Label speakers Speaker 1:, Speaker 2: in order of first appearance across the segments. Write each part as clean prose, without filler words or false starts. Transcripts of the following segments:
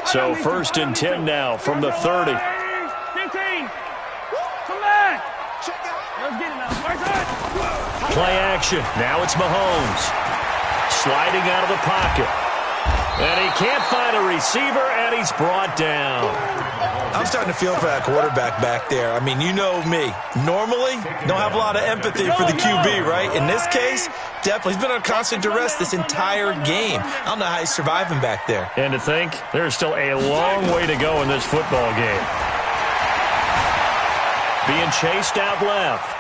Speaker 1: So 1st and 10 now from the 30.
Speaker 2: 15. Come back. Let's get it now.
Speaker 1: Play action. Now it's Mahomes. Sliding out of the pocket. And he can't find a receiver, and he's brought down.
Speaker 3: I'm starting to feel for that quarterback back there. I mean, you know me. Normally, don't have a lot of empathy for the QB, right? In this case, definitely. He's been on constant duress this entire game. I don't know how he's surviving back there.
Speaker 1: And to think, there's still a long way to go in this football game. Being chased out left.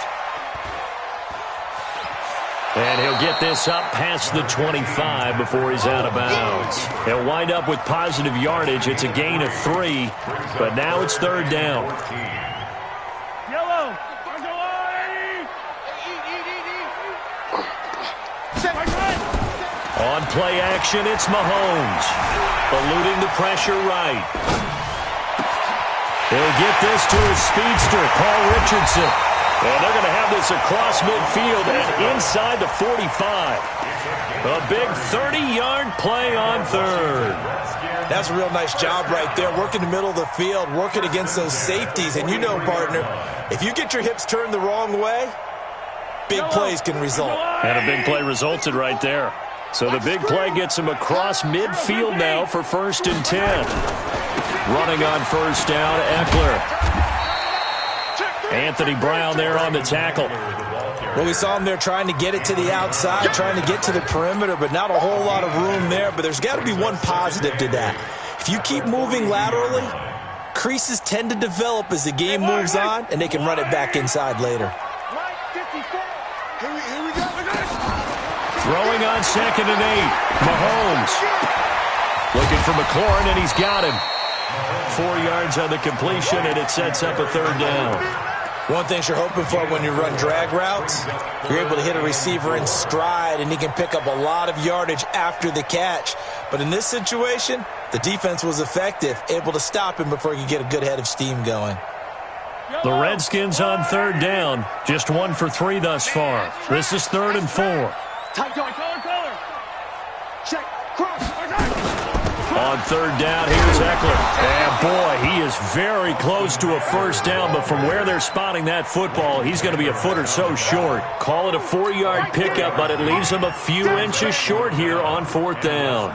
Speaker 1: And he'll get this up past the 25 before he's out of bounds. He'll wind up with positive yardage. It's a gain of 3, but now it's 3rd down.
Speaker 2: Yellow.
Speaker 1: On play action, it's Mahomes. Eluding the pressure right. He'll get this to his speedster, Paul Richardson. And they're going to have this across midfield and inside the 45. A big 30-yard play on 3rd.
Speaker 3: That's a real nice job right there, working the middle of the field, working against those safeties. And you know, partner, if you get your hips turned the wrong way, big plays can result.
Speaker 1: And a big play resulted right there. So the big play gets him across midfield now for 1st and 10. Running on 1st down, Eckler. Anthony Brown there on the tackle.
Speaker 3: Well, we saw him there trying to get it to the outside, trying to get to the perimeter, but not a whole lot of room there. But there's got to be one positive to that. If you keep moving laterally, creases tend to develop as the game moves on, and they can run it back inside later.
Speaker 1: Throwing on 2nd and 8. Mahomes. Looking for McLaurin, and he's got him. 4 yards on the completion, and it sets up a 3rd down.
Speaker 3: One thing you're hoping for when you run drag routes, you're able to hit a receiver in stride, and he can pick up a lot of yardage after the catch. But in this situation, the defense was effective, able to stop him before he could get a good head of steam going.
Speaker 1: The Redskins on 3rd down, just 1 for 3 thus far. This is 3rd and 4.
Speaker 2: Check. Cross.
Speaker 1: On 3rd down, here's Eckler. And boy, he is very close to a 1st down, but from where they're spotting that football, he's going to be a foot or so short. Call it a 4-yard pickup, but it leaves him a few inches short here on 4th down.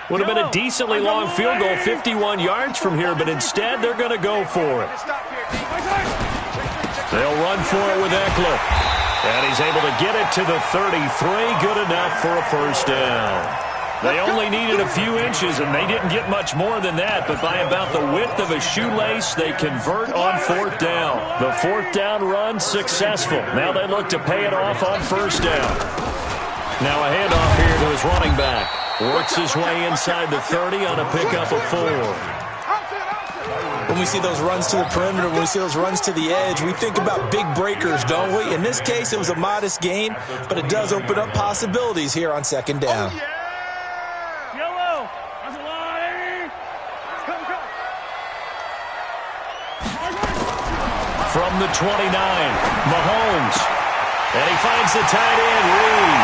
Speaker 1: Would have been a decently long field goal, 51 yards from here, but instead they're going to go for it. They'll run for it with Eckler. And he's able to get it to the 33, good enough for a 1st down. They only needed a few inches, and they didn't get much more than that, but by about the width of a shoelace, they convert on 4th down. The 4th down run successful. Now they look to pay it off on 1st down. Now a handoff here to his running back. Works his way inside the 30 on a pickup of 4.
Speaker 3: When we see those runs to the perimeter, when we see those runs to the edge, we think about big breakers, don't we? In this case, it was a modest gain, but it does open up possibilities here on 2nd down.
Speaker 1: From the 29, Mahomes. And he finds the tight end, Reed.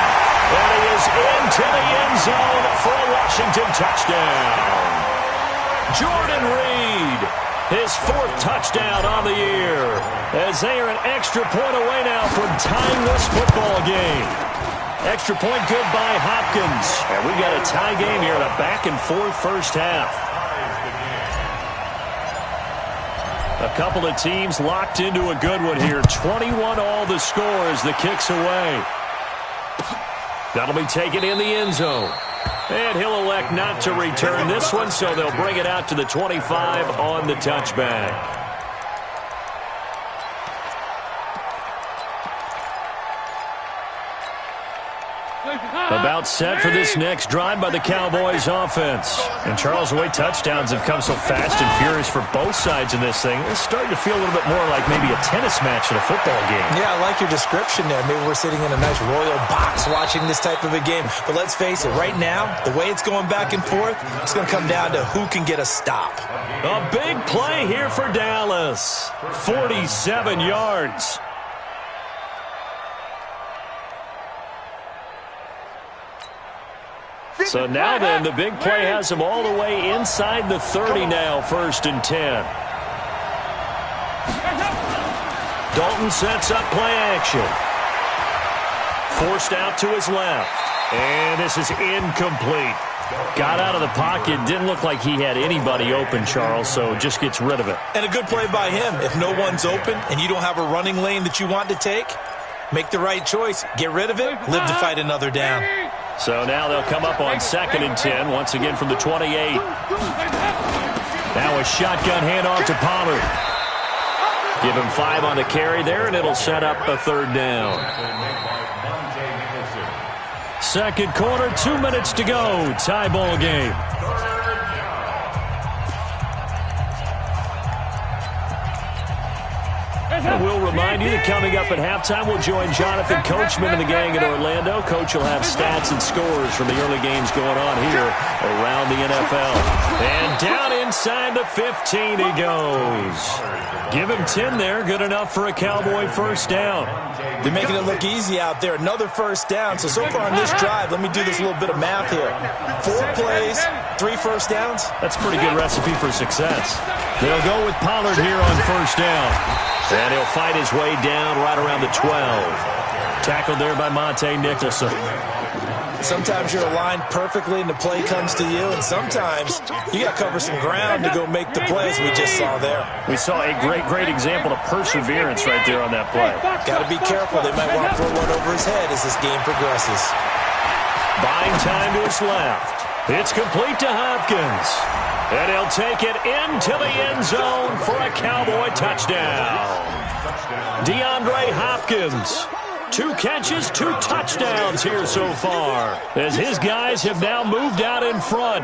Speaker 1: And he is into the end zone for a Washington touchdown. Jordan Reed, his 4th touchdown on the year, as they are an extra point away now from tying this football game. Extra point good by Hopkins. And we got a tie game here in a back-and-forth 1st half. A couple of teams locked into a good one here. 21 all the score as the kick's away. That'll be taken in the end zone. And he'll elect not to return this one, so they'll bring it out to the 25 on the touchback. About set for this next drive by the Cowboys offense. And Charles, the way touchdowns have come so fast and furious for both sides in this thing, it's starting to feel a little bit more like maybe a tennis match in a football game.
Speaker 3: Yeah, I like your description there. Maybe we're sitting in a nice royal box watching this type of a game. But let's face it, right now, the way it's going back and forth, it's going to come down to who can get a stop.
Speaker 1: A big play here for Dallas. 47 yards. So now then, the big play has him all the way inside the 30 now, 1st and 10. Dalton sets up play action. Forced out to his left. And this is incomplete. Got out of the pocket. Didn't look like he had anybody open, Charles, so just gets rid of it.
Speaker 3: And a good play by him. If no one's open and you don't have a running lane that you want to take, make the right choice. Get rid of it. Live to fight another down.
Speaker 1: So now they'll come up on 2nd and 10, once again from the 28. Now a shotgun handoff to Pollard. Give him 5 on the carry there, and it'll set up a 3rd down. 2nd quarter, 2 minutes to go. Tie ball game. And we'll remind you that coming up at halftime, we'll join Jonathan Coachman and the gang at Orlando. Coach will have stats and scores from the early games going on here around the NFL. And down inside the 15 he goes. Give him 10 there. Good enough for a Cowboy 1st down.
Speaker 3: They're making it look easy out there. Another 1st down. So far on this drive, let me do this little bit of math here. 4 plays, 3 1st downs.
Speaker 1: That's a pretty good recipe for success. They'll go with Pollard here on 1st down. And he'll fight his way down right around the 12. Tackled there by Monte Nicholson.
Speaker 3: Sometimes you're aligned perfectly and the play comes to you, and sometimes you got to cover some ground to go make the plays we just saw there.
Speaker 1: We saw a great example of perseverance right there on that play.
Speaker 3: Got to be careful. They might want to throw one over his head as this game progresses.
Speaker 1: Buying time to his left. It's complete to Hopkins. And he'll take it into the end zone for a Cowboy touchdown. DeAndre Hopkins. 2 catches, 2 touchdowns here so far, as his guys have now moved out in front.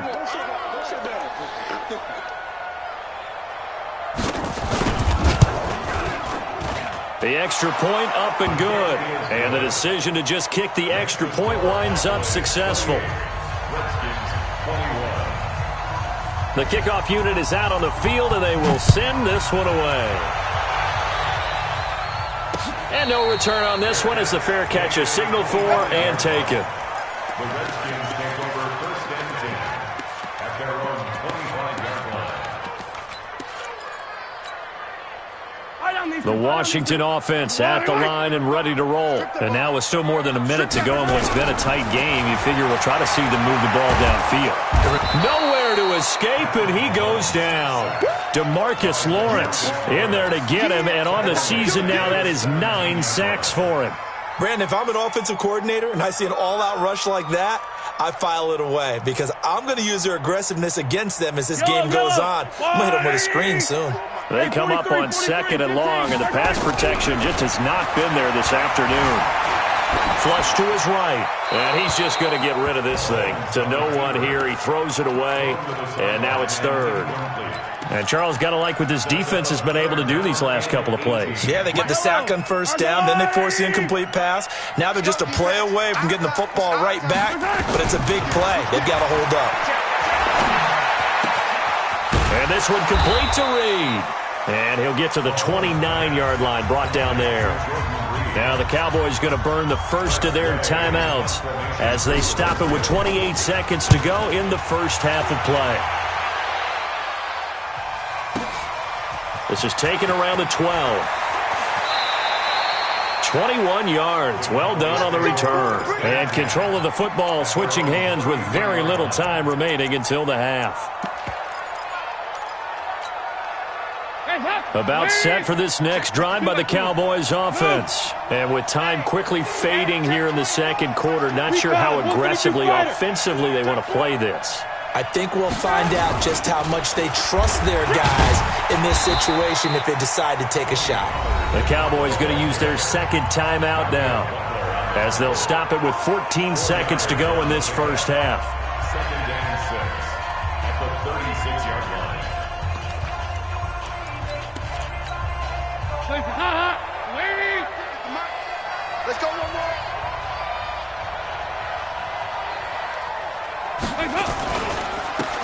Speaker 1: The extra point up and good. And the decision to just kick the extra point winds up successful. The kickoff unit is out on the field, and they will send this one away. And no return on this one as the fair catch is signaled for and taken.
Speaker 4: The Redskins take over 1st and 10 at their own 25-yard line.
Speaker 1: The Washington offense at the line and ready to roll. And now with still more than a minute to go in what's been a tight game, you figure we'll try to see them move the ball downfield. Nowhere to escape, and he goes down. DeMarcus Lawrence in there to get him, and on the season now, that is 9 sacks for him.
Speaker 3: Brandon, if I'm an offensive coordinator and I see an all-out rush like that, I file it away because I'm going to use their aggressiveness against them as this game goes on. I'm going to hit them with a screen soon.
Speaker 1: They come up on 2nd and long, and the pass protection just has not been there this afternoon. Flush to his right, and he's just going to get rid of this thing. To no one here, he throws it away, and now it's 3rd. And Charles, got to like what this defense has been able to do these last couple of plays.
Speaker 3: Yeah, they get the sack on 1st down, then they force the incomplete pass. Now they're just a play away from getting the football right back, but it's a big play. They've got to hold up.
Speaker 1: And this one complete to Reed. And he'll get to the 29-yard line, brought down there. Now the Cowboys going to burn the first of their timeouts as they stop it with 28 seconds to go in the first half of play. This is taken around the 12. 21 yards. Well done on the return. And control of the football switching hands with very little time remaining until the half. About set for this next drive by the Cowboys offense. And with time quickly fading here in the 2nd quarter, not sure how aggressively, offensively they want to play this.
Speaker 3: I think we'll find out just how much they trust their guys in this situation if they decide to take a shot.
Speaker 1: The Cowboys going to use their 2nd timeout now as they'll stop it with 14 seconds to go in this first half.
Speaker 4: 2nd and 6 at the 36-yard line.
Speaker 2: Let's go one more.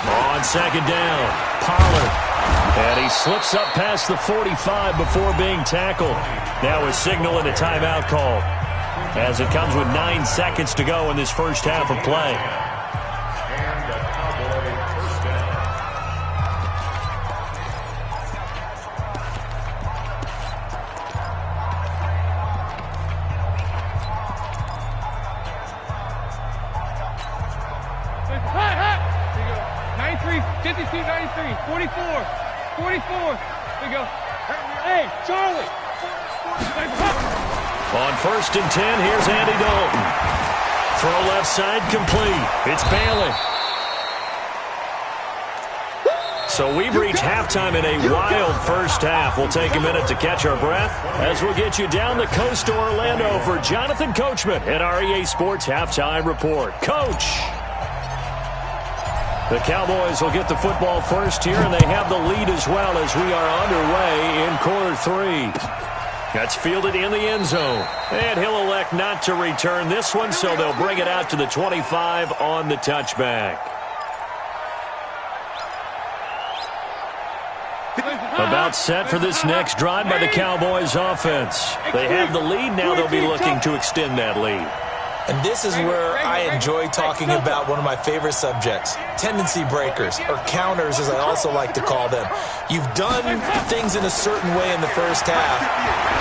Speaker 1: On 2nd down, Pollard. And he slips up past the 45 before being tackled. Now a signal and a timeout call as it comes with 9 seconds to go in this first half of play.
Speaker 2: 93, 52, 93, 44, 44. There you go. Hey, Charlie.
Speaker 1: On 1st and 10, here's Andy Dalton. Throw left side complete. It's Bailey. So we've reached halftime in a wild first half. We'll take a minute to catch our breath as we'll get you down the coast to Orlando for Jonathan Coachman at our EA Sports Halftime Report. Coach! The Cowboys will get the football first here, and they have the lead as well as we are underway in quarter 3. That's fielded in the end zone. And he'll elect not to return this one, so they'll bring it out to the 25 on the touchback. About set for this next drive by the Cowboys offense. They have the lead. Now they'll be looking to extend that lead.
Speaker 3: And this is where I enjoy talking about one of my favorite subjects, tendency breakers, or counters as I also like to call them. You've done things in a certain way in the first half,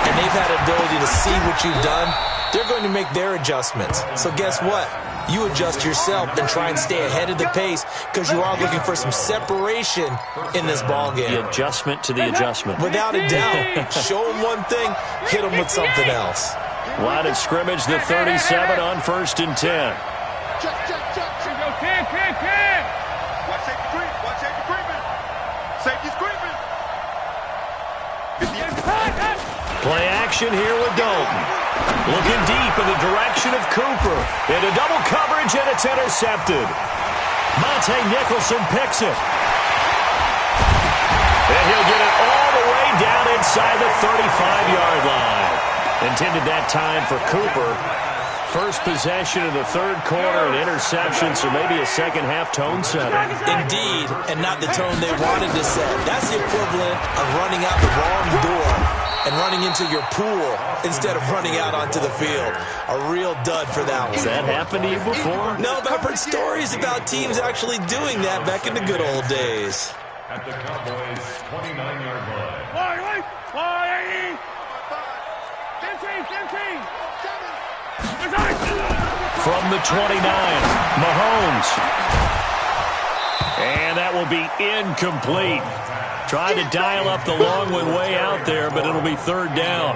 Speaker 3: and they've had an ability to see what you've done. They're going to make their adjustments. So guess what? You adjust yourself and try and stay ahead of the pace because you are looking for some separation in this ballgame.
Speaker 1: The adjustment to the adjustment.
Speaker 3: Without a doubt. Show them one thing, hit them with something else.
Speaker 1: Line of scrimmage, the 37 on 1st and 10.
Speaker 2: Check. Can.
Speaker 5: Watch safety creep. Watch safety creeping. Safety's creeping.
Speaker 1: Play action here with Dalton. Looking deep in the direction of Cooper. Into double coverage, and it's intercepted. Monte Nicholson picks it. And he'll get it all the way down inside the 35-yard line. Intended that time for Cooper. First possession of the third quarter, an interception, so maybe a second-half tone setter.
Speaker 3: Indeed, and not the tone they wanted to set. That's the equivalent of running out the wrong door and running into your pool instead of running out onto the field. A real dud for that one.
Speaker 1: Has that happened to you before?
Speaker 3: No, but I've heard stories about teams actually doing that back in the good old days.
Speaker 4: At the Cowboys' 29-yard line.
Speaker 2: Why? 15.
Speaker 1: From the 29, Mahomes. And that will be incomplete. Tried to dial up the long one way out there, but it'll be third down.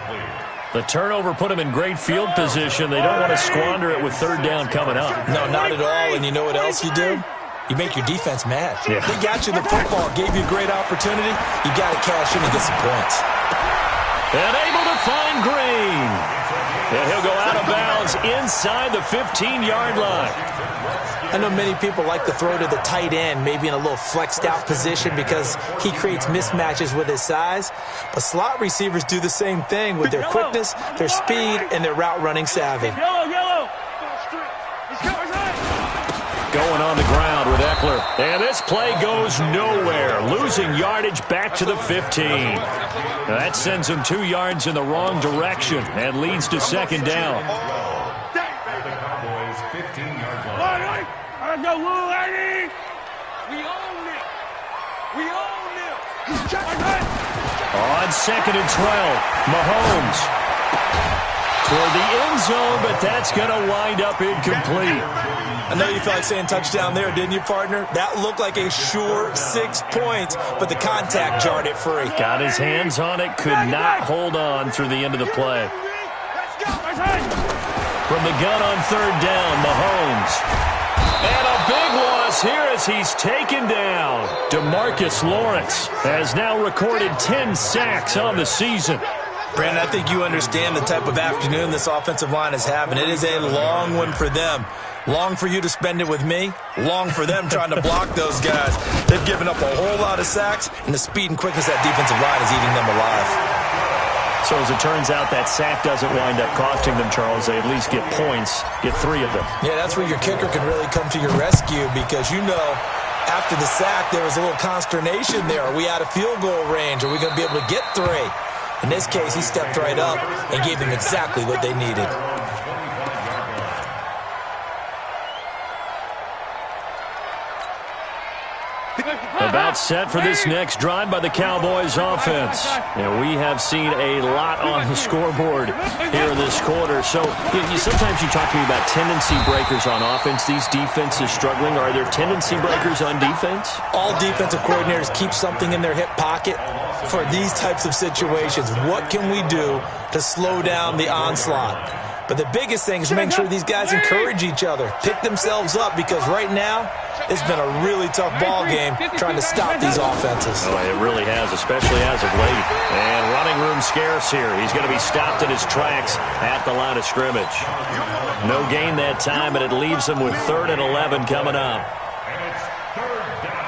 Speaker 1: The turnover put them in great field position. They don't want to squander it with third down coming up.
Speaker 3: No, not at all. And you know what else you do? You make your defense mad.
Speaker 1: Yeah.
Speaker 3: They got you the football, gave you a great opportunity. You got to cash in and get some points.
Speaker 1: And able to find Green. And he'll go out of bounds inside the 15-yard line.
Speaker 3: I know many people like to throw to the tight end, maybe in a little flexed out position because he creates mismatches with his size. But slot receivers do the same thing with their quickness, their speed, and their route running savvy.
Speaker 2: Yellow.
Speaker 1: Going on the ground with Eckler. And this play goes nowhere. Losing yardage back to the 15. Now that sends him 2 yards in the wrong direction and leads to second down.
Speaker 4: At the Cowboys' 15-yard line.
Speaker 2: Let's go, Lou, lady. We own it.
Speaker 1: On 2nd and 12, Mahomes. Toward the end zone, but that's going to wind up incomplete.
Speaker 3: I know you felt like saying touchdown there, didn't you, partner? That looked like a sure 6 points, but the contact jarred it free.
Speaker 1: Got his hands on it, could not hold on through the end of the play. From the gun on third down, Mahomes. And a big loss here as he's taken down. DeMarcus Lawrence has now recorded 10 sacks on the season.
Speaker 3: Brandon, I think you understand the type of afternoon this offensive line is having. It is a long one for them. Long for you to spend it with me. Long for them trying to block those guys. They've given up a whole lot of sacks, and the speed and quickness of that defensive line is eating them alive.
Speaker 1: So as it turns out, that sack doesn't wind up costing them, Charles. They at least get points, get 3 of them.
Speaker 3: Yeah, that's where your kicker can really come to your rescue because, you know, after the sack, there was a little consternation there. Are we out of field goal range? Are we going to be able to get 3? In this case, he stepped right up and gave them exactly what they needed.
Speaker 1: About set for this next drive by the Cowboys offense. And we have seen a lot on the scoreboard here in this quarter. So sometimes you talk to me about tendency breakers on offense. These defenses struggling. Are there tendency breakers on defense?
Speaker 3: All defensive coordinators keep something in their hip pocket for these types of situations. What can we do to slow down the onslaught? But the biggest thing is make sure these guys encourage each other, pick themselves up, because right now it's been a really tough ball game trying to stop these offenses.
Speaker 1: Oh, it really has, especially as of late. And running room scarce here. He's going to be stopped in his tracks at the line of scrimmage. No gain that time, and it leaves him with 3rd and 11 coming up.
Speaker 4: And it's 3rd down.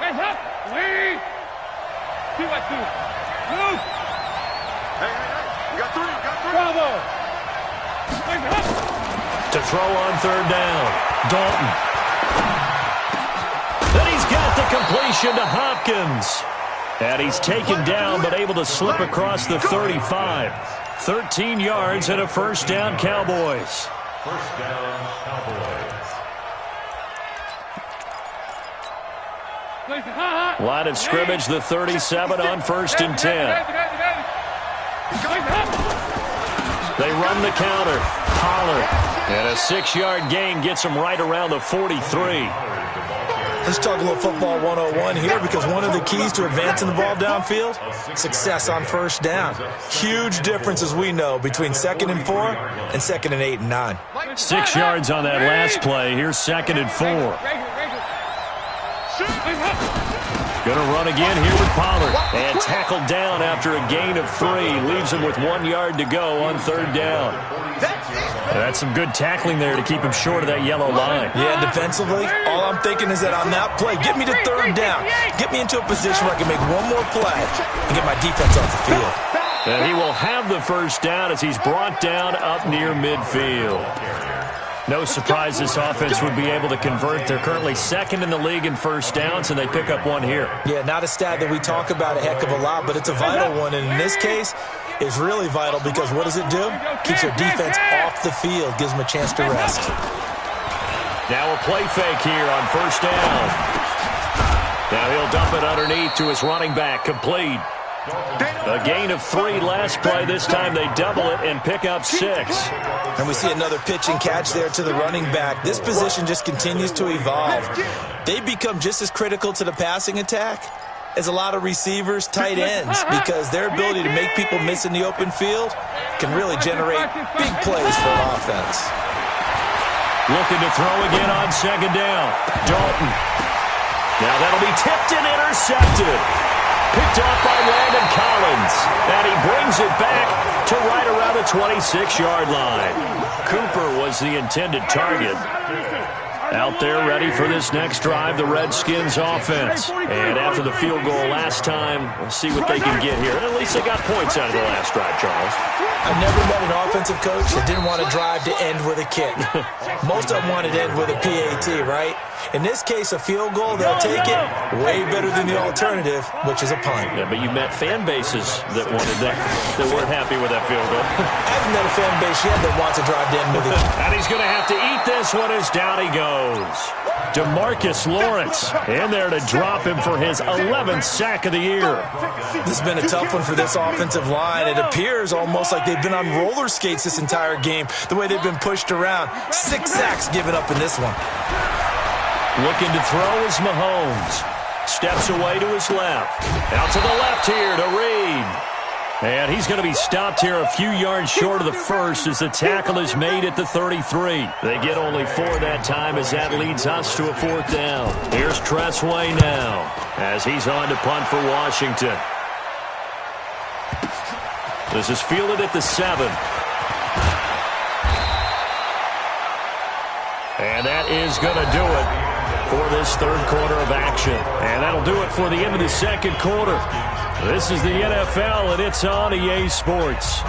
Speaker 2: Hands up. Lead. 2 by 2. Move.
Speaker 5: Hey. We got 3.
Speaker 2: Bravo. Hands up.
Speaker 1: To throw on 3rd down, Dalton. Then he's got the completion to Hopkins. And he's taken down but able to slip across the 35. 13 yards and a 1st down, Cowboys.
Speaker 4: 1st down, Cowboys.
Speaker 1: Line of scrimmage, the 37 on 1st and 10. They run the counter. Pollard. And a 6-yard gain gets him right around the 43.
Speaker 3: Let's talk a little football 101 here, because one of the keys to advancing the ball downfield, success on 1st down. Huge difference, as we know, between 2nd and 4 and 2nd and 8 and 9.
Speaker 1: 6 yards on that last play. Here's 2nd and 4. Going to run again here with Pollard. And tackled down after a gain of 3. Leaves him with 1 yard to go on 3rd down. That's some good tackling there to keep him short of that yellow line.
Speaker 3: Yeah, defensively, all I'm thinking is that on that play, get me to 3rd down. Get me into a position where I can make one more play and get my defense off the field.
Speaker 1: And he will have the 1st down as he's brought down up near midfield. No surprise this offense would be able to convert. They're currently 2nd in the league in 1st downs, and they pick up 1 here.
Speaker 3: Yeah, not a stat that we talk about a heck of a lot, but it's a vital one. And in this case, it's really vital because what does it do? Keeps their defense off the field, gives them a chance to rest.
Speaker 1: Now a play fake here on 1st down. Now he'll dump it underneath to his running back, complete. A gain of 3 last play. This time they double it and pick up 6.
Speaker 3: And we see another pitch and catch there to the running back. This position just continues to evolve. They become just as critical to the passing attack as a lot of receivers, tight ends, because their ability to make people miss in the open field can really generate big plays for an offense.
Speaker 1: Looking to throw again on 2nd down. Dalton. Now that'll be tipped and intercepted. Picked off by Landon Collins. And he brings it back to right around the 26-yard line. Cooper was the intended target. Out there ready for this next drive, the Redskins offense. And after the field goal last time, we'll see what they can get here. At least they got points out of the last drive, Charles.
Speaker 3: I've never met an offensive coach that didn't want a drive to end with a kick. Most of them wanted to end with a PAT, right? In this case, a field goal, they'll take it way better than the alternative, which is a punt.
Speaker 1: Yeah, but you met fan bases that wanted that weren't happy with that field goal.
Speaker 3: I haven't met a fan base yet that wants a drive to end with a kick.
Speaker 1: And he's going to have to eat this one as down he goes. DeMarcus Lawrence in there to drop him for his 11th sack of the year.
Speaker 3: This has been a tough one for this offensive line. It appears almost like they've been on roller skates this entire game, the way they've been pushed around. 6 sacks given up in this one.
Speaker 1: Looking to throw is Mahomes. Steps away to his left. Out to the left here to Reed. And he's going to be stopped here a few yards short of the first as the tackle is made at the 33. They get only 4 that time as that leads us to a 4th down. Here's Tressway now as he's on to punt for Washington. This is fielded at the 7. And that is going to do it for this 3rd quarter of action. And that'll do it for the end of the 2nd quarter. This is the NFL, and it's on EA Sports.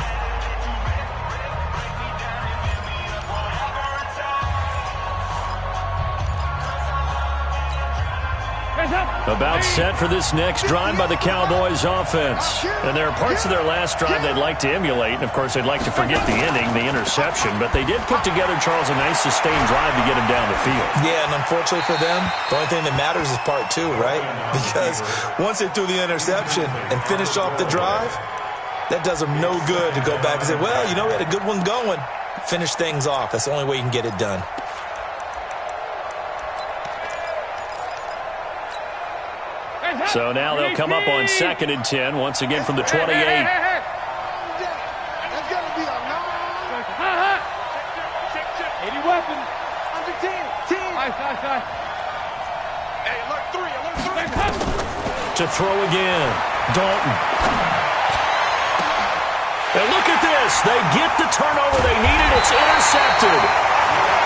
Speaker 2: Hands up.
Speaker 1: About set for this next drive by the Cowboys offense. And there are parts of their last drive they'd like to emulate. And, of course, they'd like to forget the ending, the interception. But they did put together, Charles, a nice sustained drive to get him down the field.
Speaker 3: Yeah, and unfortunately for them, the only thing that matters is part two, right? Because once they threw the interception and finished off the drive, that does them no good to go back and say, well, you know, we had a good one going. Finish things off. That's the only way you can get it done.
Speaker 1: So now they'll come up on 2nd and 10, once again from the 28.
Speaker 5: That's going to be a long.
Speaker 2: 80 weapons.
Speaker 5: Under 10. Hey, alert 3.
Speaker 1: To throw again. Dalton. And look at this. They get the turnover they needed. It's intercepted.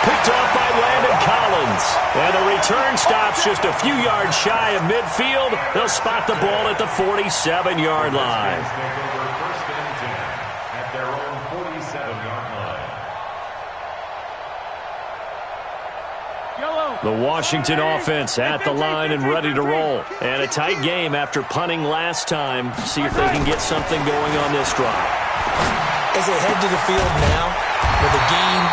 Speaker 1: Picked off by Landon Collins. And the return stops just a few yards shy of midfield. They'll spot the ball at the 47-yard line.
Speaker 4: At their own 47-yard line.
Speaker 1: The Washington offense at the line and ready to roll. And a tight game after punting last time. See if they can get something going on this drive.
Speaker 3: As they head to the field now, with the game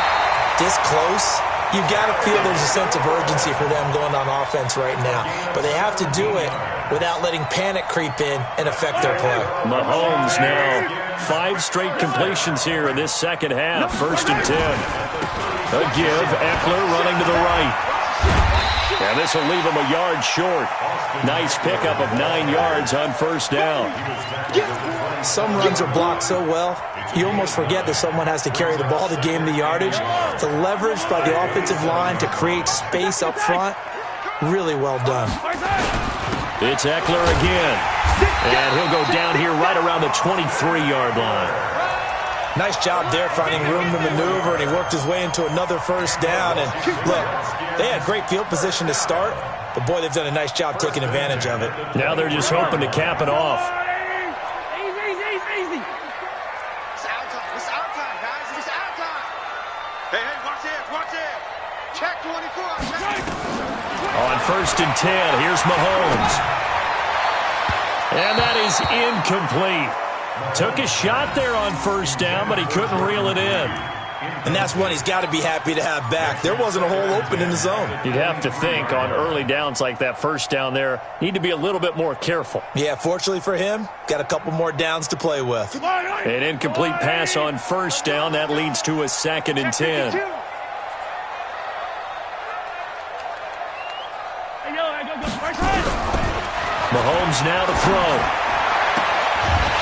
Speaker 3: this close, you've got to feel there's a sense of urgency for them going on offense right now. But they have to do it without letting panic creep in and affect their play.
Speaker 1: Mahomes now 5 straight completions here in this second half. 1st and 10. A give. Eckler running to the right. And this will leave him a yard short. Nice pickup of 9 yards on 1st down.
Speaker 3: Some runs are blocked so well, you almost forget that someone has to carry the ball to gain the yardage. The leverage by the offensive line to create space up front, really well done.
Speaker 1: It's Eckler again. And he'll go down here right around the 23-yard line.
Speaker 3: Nice job there finding room to maneuver, and he worked his way into another 1st down. And look, they had great field position to start, but boy, they've done a nice job taking advantage of it.
Speaker 1: Now they're just hoping to cap it off.
Speaker 2: Easy.
Speaker 5: It's our time. It's our time, guys. It's our time. Hey, watch it. Check 24.
Speaker 1: On 1st and 10, here's Mahomes. And that is incomplete. Took a shot there on 1st down, but he couldn't reel it in.
Speaker 3: And that's one he's got to be happy to have back. There wasn't a hole open in the zone.
Speaker 1: You'd have to think on early downs like that 1st down there, need to be a little bit more careful.
Speaker 3: Yeah, fortunately for him, got a couple more downs to play with.
Speaker 1: An incomplete pass on 1st down. That leads to a 2nd and 10. Mahomes now to throw.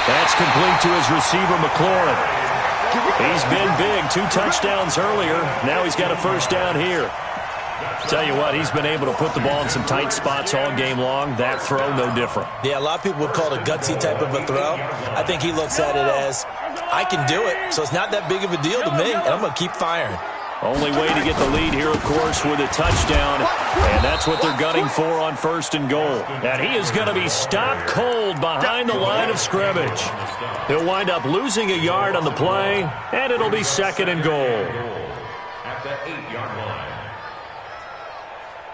Speaker 1: That's complete to his receiver, McLaurin. He's been big. 2 touchdowns earlier. Now he's got a 1st down here. Tell you what, he's been able to put the ball in some tight spots all game long. That throw, no different.
Speaker 3: Yeah, a lot of people would call it a gutsy type of a throw. I think he looks at it as, I can do it, so it's not that big of a deal to me, and I'm going to keep firing.
Speaker 1: Only way to get the lead here, of course, with a touchdown. And that's what they're gunning for on 1st and goal. And he is going to be stopped cold behind the line of scrimmage. He'll wind up losing a yard on the play, and it'll be 2nd and goal.
Speaker 4: At the 8-yard line.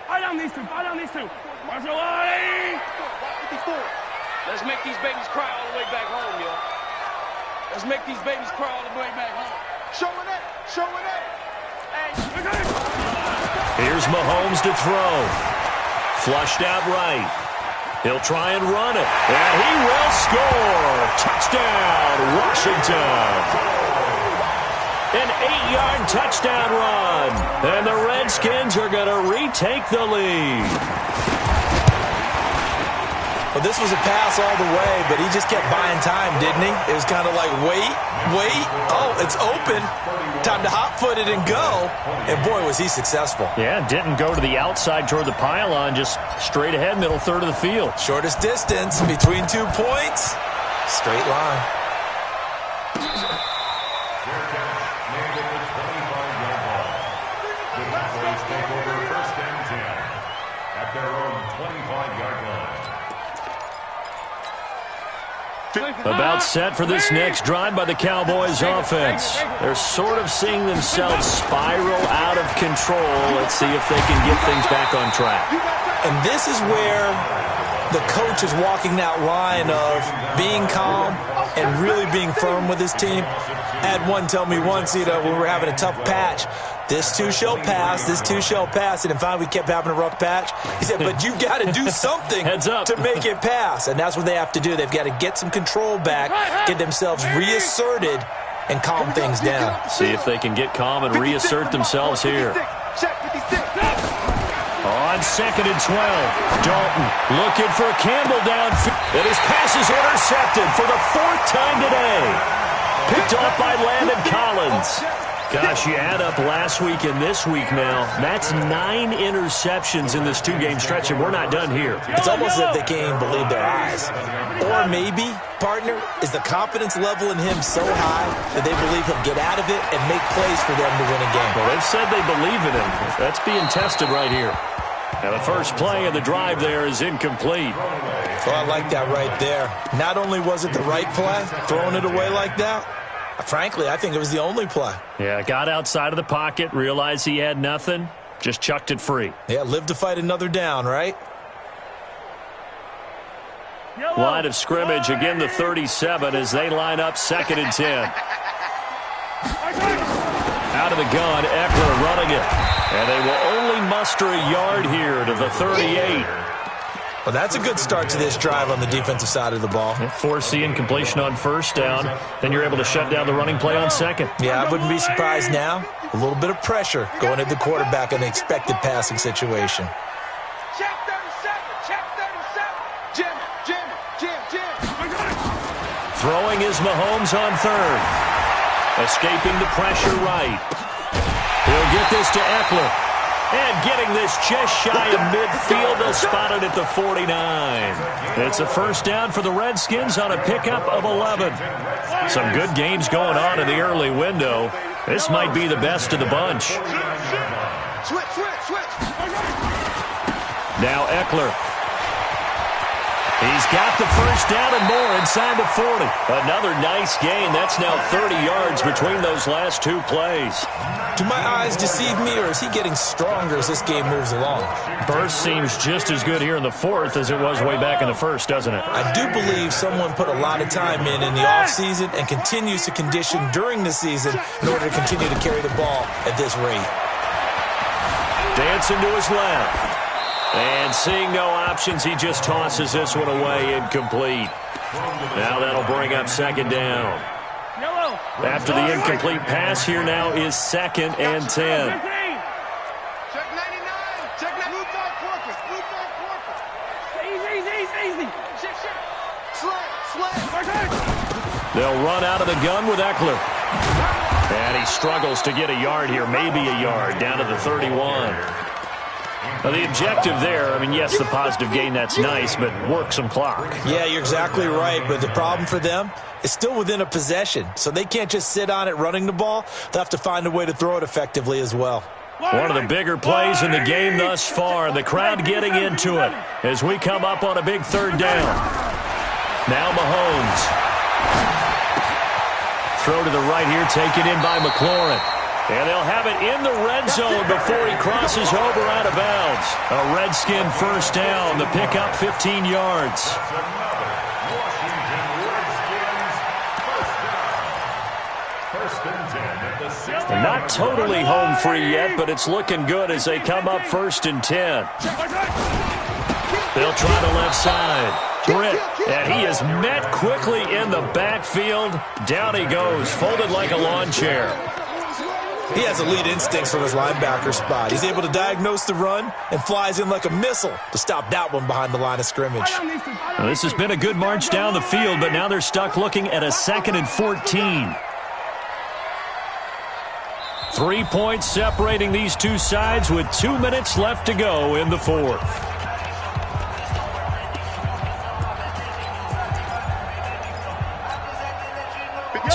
Speaker 2: Fight on these two. Watch your line.
Speaker 6: Let's make these babies cry all the way back home, yo. Let's make these babies cry all the way back home.
Speaker 5: Showing it.
Speaker 1: Here's Mahomes to throw. Flushed out right. He'll try and run it. And he will score. Touchdown, Washington. An 8-yard touchdown run. And the Redskins are going to retake the lead.
Speaker 3: Well, this was a pass all the way, but he just kept buying time, didn't he? It was kind of like, wait. Oh, it's open. Time to hot-foot it and go. And, boy, was he successful.
Speaker 1: Yeah, didn't go to the outside toward the pylon, just straight ahead, middle third of the field.
Speaker 3: Shortest distance between 2 points. Straight line.
Speaker 4: The Cowboys take over 1st and 10 at their own 25-yard line.
Speaker 1: About set for this next drive by the Cowboys offense. They're sort of seeing themselves spiral out of control. Let's see if they can get things back on track.
Speaker 3: And this is where the coach is walking that line of being calm and really being firm with his team. I had one tell me once, when we were having a tough patch, this too shall pass, this too shall pass. And finally we kept having a rough patch. He said, but you got to do something to make it pass. And that's what they have to do. They've got to get some control back, get themselves reasserted, and calm things down.
Speaker 1: See if they can get calm and reassert themselves here. On 2nd and 12, Dalton looking for Campbell downfield. And his pass is intercepted for the 4th time today. Picked off by Landon Collins. Gosh, you add up last week and this week now. That's 9 interceptions in this 2-game stretch, and we're not done here.
Speaker 3: It's almost as if they can't even believe their eyes. Or maybe, partner, is the confidence level in him so high that they believe he'll get out of it and make plays for them to win a game.
Speaker 1: Well, they've said they believe in him. That's being tested right here. And the first play of the drive there is incomplete.
Speaker 3: Well, I like that right there. Not only was it the right play, throwing it away like that, frankly, I think it was the only play.
Speaker 1: Yeah, got outside of the pocket, realized he had nothing, just chucked it free.
Speaker 3: Yeah, live to fight another down, right?
Speaker 1: Line of scrimmage, again the 37 as they line up 2nd and 10. Out of the gun, Eckler running it. And they will only muster a yard here to the 38.
Speaker 3: Well, that's a good start to this drive on the defensive side of the ball.
Speaker 1: Force the incompletion on 1st down. Then you're able to shut down the running play on 2nd.
Speaker 3: Yeah, I wouldn't be surprised now. A little bit of pressure going at the quarterback in the expected passing situation.
Speaker 5: Check 37. Check 37. Jim.
Speaker 1: Throwing is Mahomes on 3rd. Escaping the pressure right. He'll get this to Eckler. And getting this just shy of midfield. They'll spot it at the 49. It's a 1st down for the Redskins on a pickup of 11. Some good games going on in the early window. This might be the best of the bunch.
Speaker 5: Switch.
Speaker 1: Now Eckler. He's got the 1st down and more inside the 40. Another nice gain. That's now 30 yards between those last 2 plays.
Speaker 3: Do my eyes deceive me, or is he getting stronger as this game moves along?
Speaker 1: Burst seems just as good here in the 4th as it was way back in the 1st, doesn't it?
Speaker 3: I do believe someone put a lot of time in the offseason and continues to condition during the season in order to continue to carry the ball at this rate.
Speaker 1: Dancing to his left. And seeing no options, he just tosses this one away, incomplete. Now that'll bring up 2nd down. After the incomplete pass, here now is 2nd and 10.
Speaker 5: Check 99. Check blue dog corpus.
Speaker 2: Easy.
Speaker 5: Slay.
Speaker 1: They'll run out of the gun with Eckler. And he struggles to get a yard here, maybe a yard, down to the 31. Now, the objective there, yes, the positive gain, that's nice, but work some clock.
Speaker 3: Yeah, you're exactly right, but the problem for them is still within a possession, so they can't just sit on it running the ball. They'll have to find a way to throw it effectively as well.
Speaker 1: One of the bigger plays in the game thus far, the crowd getting into it as we come up on a big 3rd down. Now Mahomes. Throw to the right here, taken in by McLaurin. And they'll have it in the red zone before he crosses over out of bounds. A Redskin 1st down. The pickup 15 yards. And not totally home free yet, but it's looking good as they come up 1st and 10. They'll try the left side. Britt, and he is met quickly in the backfield. Down he goes, folded like a lawn chair.
Speaker 3: He has elite instincts from his linebacker spot. He's able to diagnose the run and flies in like a missile to stop that one behind the line of scrimmage.
Speaker 1: Now, this has been a good march down the field, but now they're stuck looking at a 2nd and 14. 3 points separating these two sides with 2 minutes left to go in the 4th.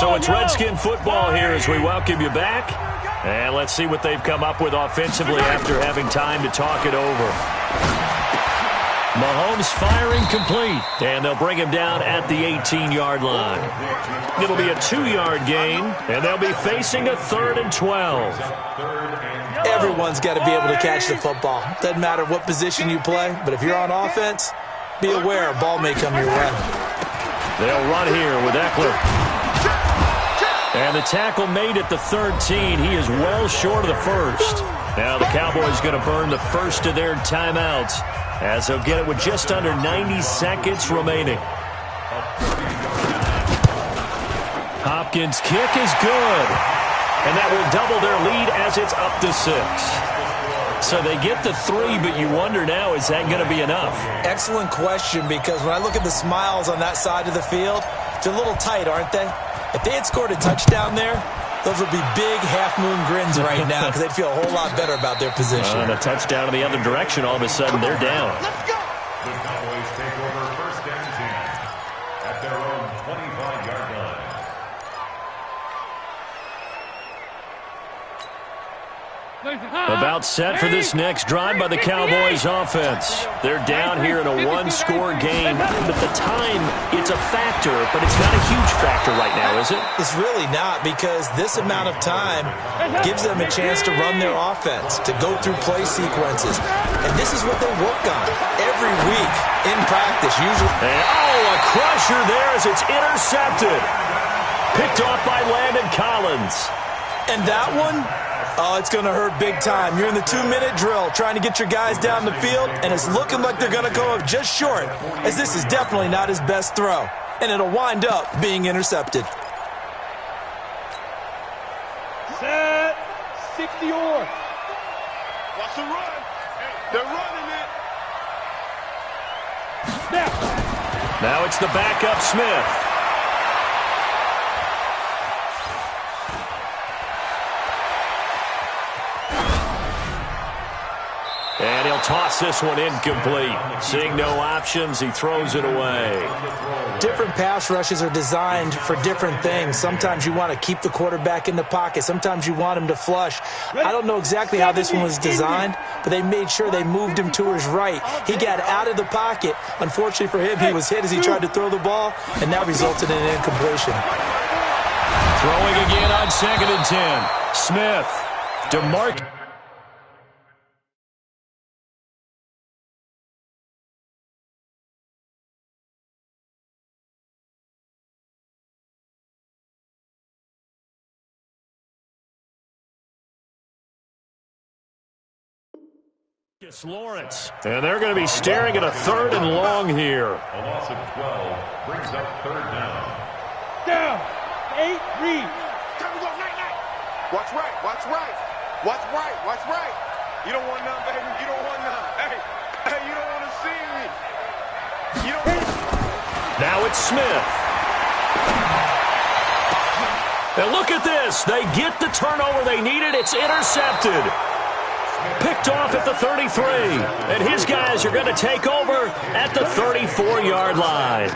Speaker 1: So it's Redskin football here as we welcome you back. And let's see what they've come up with offensively after having time to talk it over. Mahomes firing complete. And they'll bring him down at the 18-yard line. It'll be a 2-yard gain, and they'll be facing a 3rd and 12.
Speaker 3: Everyone's got to be able to catch the football. Doesn't matter what position you play, but if you're on offense, be aware, a ball may come your way.
Speaker 1: They'll run here with Eckler. And the tackle made at the 13. He is well short of the first. Now the Cowboys going to burn the first of their timeouts as they'll get it with just under 90 seconds remaining. Hopkins' kick is good. And that will double their lead as it's up to 6. So they get the 3, but you wonder now, is that going to be enough?
Speaker 3: Excellent question, because when I look at the smiles on that side of the field, they're a little tight, aren't they? If they had scored a touchdown there, those would be big half-moon grins right now because they'd feel a whole lot better about their position.
Speaker 1: And a touchdown in the other direction, all of a sudden they're down.
Speaker 4: The Cowboys take over first and 10 at their own 25-yard line.
Speaker 1: About set for this next drive by the Cowboys offense. They're down here in a one-score game, but the time, it's a factor, but it's not a huge factor right now, is it?
Speaker 3: It's really not, because this amount of time gives them a chance to run their offense, to go through play sequences. And this is what they work on every week in practice, usually.
Speaker 1: And, a crusher there as it's intercepted. Picked off by Landon Collins.
Speaker 3: And that one, it's going to hurt big time. You're in the 2-minute drill trying to get your guys down the field, and it's looking like they're going to go up just short, as this is definitely not his best throw. And it'll wind up being intercepted.
Speaker 2: Set. 60 or.
Speaker 5: Watch the run. They're running it.
Speaker 2: Snap.
Speaker 1: Now it's the backup Smith. And he'll toss this one incomplete. Seeing no options, he throws it away.
Speaker 3: Different pass rushes are designed for different things. Sometimes you want to keep the quarterback in the pocket. Sometimes you want him to flush. I don't know exactly how this one was designed, but they made sure they moved him to his right. He got out of the pocket. Unfortunately for him, he was hit as he tried to throw the ball, and that resulted in an incompletion.
Speaker 1: Throwing again on 2nd and 10. Smith. DeMarc. Lawrence. And they're going to be staring at a 3rd and long here.
Speaker 4: A loss of 12 brings up 3rd down.
Speaker 2: Down. 8, read.
Speaker 5: Time to go, night. Watch right. Watch right. Watch right. Watch right. You don't want none, baby. You don't want none. Hey, you don't want to see me. You don't.
Speaker 1: Now it's Smith. And look at this. They get the turnover they needed. It's intercepted. Picked off at the 33. And his guys are going to take over at the 34-yard line.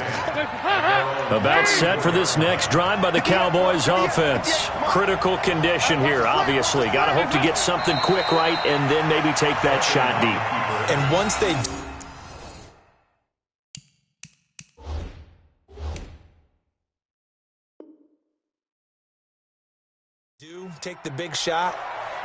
Speaker 1: About set for this next drive by the Cowboys offense. Critical condition here, obviously. Got to hope to get something quick right and then maybe take that shot deep.
Speaker 3: And once they do take the big shot,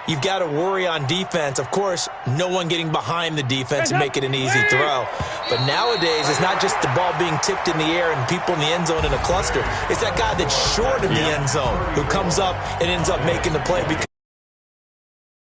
Speaker 3: you've got to worry on defense. Of course, no one getting behind the defense and make it an easy throw. But nowadays, it's not just the ball being tipped in the air and people in the end zone in a cluster. It's that guy that's short of the end zone who comes up and ends up making the play because